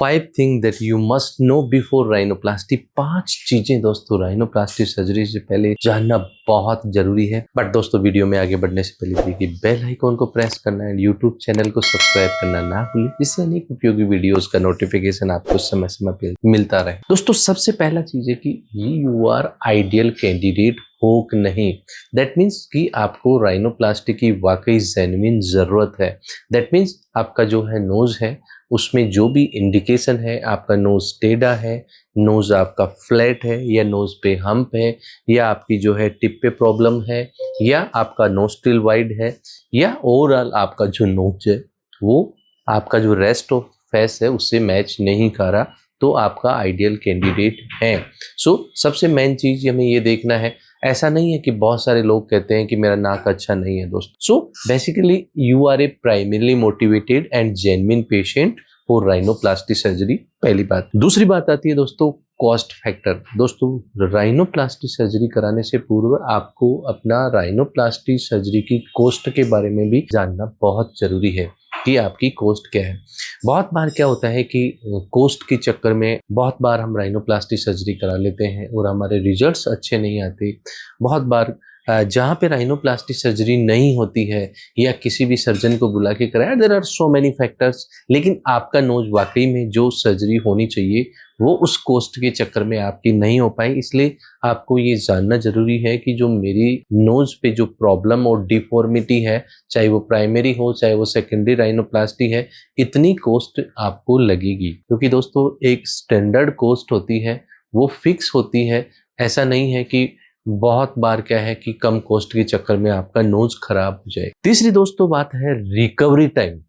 5 thing that you must know before rhinoplasty. 5 चीजें दोस्तों rhinoplasty surgery से पहले जानना बहुत जरूरी है। बट दोस्तों वीडियो में आगे बढ़ने से पहले देखिए बेल आइकॉन को प्रेस करना है, यूट्यूब चैनल को सब्सक्राइब करना ना भूलें, जिससे अनेक उपयोगी वीडियोस का नोटिफिकेशन आपको समय समय पर मिलता रहे। दोस्तों सबसे पहला चीज है कि यू आर आइडियल कैंडिडेट हो कि नहीं। दैट मीन्स कि आपको राइनोप्लास्टी की वाकई जेन्युइन जरूरत है। दैट मीन्स आपका जो है नोज है उसमें जो भी इंडिकेशन है, आपका नोज टेढ़ा है, नोज आपका फ्लैट है, या नोज पे हम्प है, या आपकी जो है टिप पे प्रॉब्लम है, या आपका नोस्ट्रिल वाइड है, या ओवरऑल आपका जो नोज है वो आपका जो रेस्ट ऑफ फेस है उससे मैच नहीं कर रहा, तो आपका आइडियल कैंडिडेट है। सो सबसे मेन चीज हमें ये देखना है। ऐसा नहीं है कि बहुत सारे लोग कहते हैं कि मेरा नाक अच्छा नहीं है दोस्तों। So basically you are a primarily motivated and genuine patient for rhinoplasty surgery, पहली बात। दूसरी बात आती है दोस्तों कॉस्ट फैक्टर। दोस्तों राइनोप्लास्टी सर्जरी कराने से पूर्व आपको अपना राइनोप्लास्टी सर्जरी की कॉस्ट के बारे में भी जानना बहुत जरूरी है कि आपकी कॉस्ट क्या है। बहुत बार क्या होता है कि कॉस्ट के चक्कर में बहुत बार हम राइनोप्लास्टी सर्जरी करा लेते हैं और हमारे रिजल्ट्स अच्छे नहीं आते। बहुत बार जहाँ पे राइनोप्लास्टी सर्जरी नहीं होती है या किसी भी सर्जन को बुला के कराया, there are so many factors, लेकिन आपका नोज वाकई में जो सर्जरी होनी चाहिए वो उस कॉस्ट के चक्कर में आपकी नहीं हो पाई। इसलिए आपको ये जानना जरूरी है कि जो मेरी नोज पे जो प्रॉब्लम और डिफॉर्मिटी है, चाहे वो प्राइमरी हो चाहे वो सेकेंडरी राइनोप्लास्टी है, इतनी कॉस्ट आपको लगेगी। क्योंकि दोस्तों एक स्टैंडर्ड कॉस्ट होती है, वो फिक्स होती है। ऐसा नहीं है कि बहुत बार क्या है कि कम कॉस्ट के चक्कर में आपका नोज खराब हो जाए। तीसरी दोस्तों बात है रिकवरी टाइम।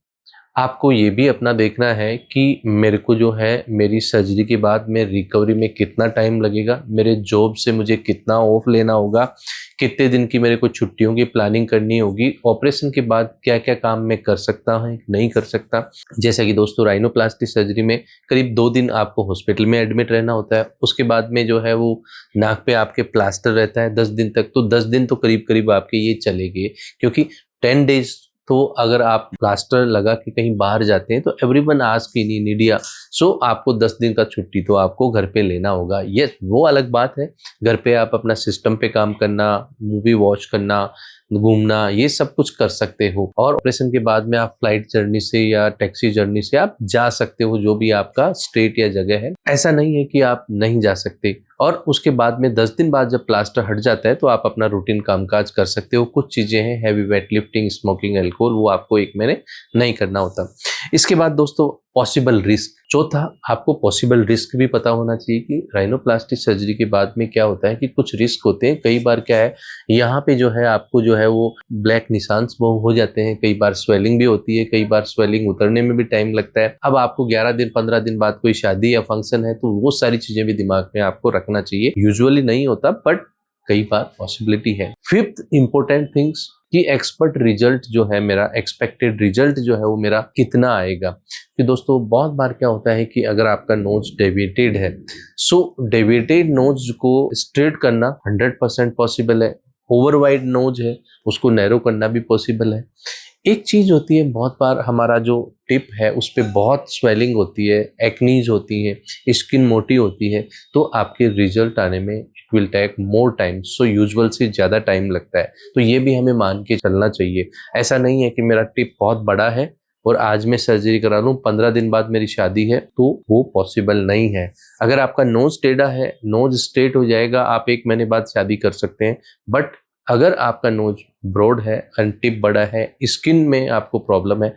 आपको ये भी अपना देखना है कि मेरे को जो है मेरी सर्जरी के बाद में रिकवरी में कितना टाइम लगेगा, मेरे जॉब से मुझे कितना ऑफ लेना होगा, कितने दिन की मेरे को छुट्टियों की प्लानिंग करनी होगी, ऑपरेशन के बाद क्या क्या काम मैं कर सकता हूँ नहीं कर सकता। जैसा कि दोस्तों राइनोप्लास्टी सर्जरी में करीब 2 दिन आपको हॉस्पिटल में एडमिट रहना होता है। उसके बाद में जो है वो नाक पे आपके प्लास्टर रहता है 10 दिन तक। तो 10 दिन तो करीब करीब आपके ये चलेंगे, क्योंकि 10 डेज तो अगर आप प्लास्टर लगा के कहीं बाहर जाते हैं तो एवरीवन आस्क इन इंडिया, सो आपको 10 दिन का छुट्टी तो आपको घर पे लेना होगा। यस, वो अलग बात है, घर पे आप अपना सिस्टम पे काम करना, मूवी वॉच करना, घूमना, ये सब कुछ कर सकते हो। और ऑपरेशन के बाद में आप फ्लाइट जर्नी से या टैक्सी जर्नी से आप जा सकते हो, जो भी आपका स्टेट या जगह है। ऐसा नहीं है कि आप नहीं जा सकते। और उसके बाद में 10 दिन बाद जब प्लास्टर हट जाता है तो आप अपना रूटीन कामकाज कर सकते हो। कुछ चीजें हैं heavy weight lifting, smoking, alcohol, वो आपको 1 महीने नहीं करना होता। इसके बाद दोस्तों पॉसिबल रिस्क। चौथा, आपको पॉसिबल रिस्क भी पता होना चाहिए कि राइनोप्लास्टी सर्जरी के बाद में क्या होता है कि कुछ रिस्क होते हैं। कई बार क्या है, यहाँ पे जो है आपको जो है वो ब्लैक निशान वो हो जाते हैं, कई बार स्वेलिंग भी होती है, कई बार स्वेलिंग उतरने में भी टाइम लगता है। अब आपको 11 दिन 15 दिन बाद कोई शादी या फंक्शन है तो वो सारी चीजें भी दिमाग में आपको रखना चाहिए। यूजुअली नहीं होता बट कई बार पॉसिबिलिटी है। फिफ्थ इंपॉर्टेंट थिंग्स कि एक्सपर्ट रिजल्ट जो है मेरा, एक्सपेक्टेड रिजल्ट जो है वो मेरा कितना आएगा। कि दोस्तों बहुत बार क्या होता है कि अगर आपका नोज डेविएटेड है, सो डेविएटेड नोज को स्ट्रेट करना 100% पॉसिबल है। ओवर वाइड नोज है उसको नैरो करना भी पॉसिबल है। एक चीज होती है, बहुत बार हमारा जो टिप है उस पर बहुत स्वेलिंग होती है, एक्नीज होती है, स्किन मोटी होती है, तो आपके रिजल्ट आने में it will take more time. So usual से ज़्यादा टाइम लगता है, तो ये भी हमें मान के चलना चाहिए। ऐसा नहीं है कि मेरा टिप बहुत बड़ा है और आज मैं सर्जरी करा लूँ 15 दिन बाद मेरी शादी है, तो वो पॉसिबल नहीं है। अगर आपका नोज टेढ़ा है, नोज स्ट्रेट हो जाएगा, आप 1 महीने बाद शादी कर सकते हैं। बट अगर आपका नोज ब्रॉड है, टिप बड़ा है, स्किन में आपको प्रॉब्लम है,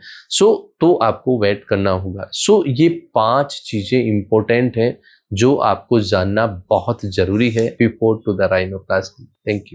तो आपको वेट करना होगा। ये 5 चीजें इंपॉर्टेंट हैं जो आपको जानना बहुत जरूरी है before to the rhinoplasty. Thank you.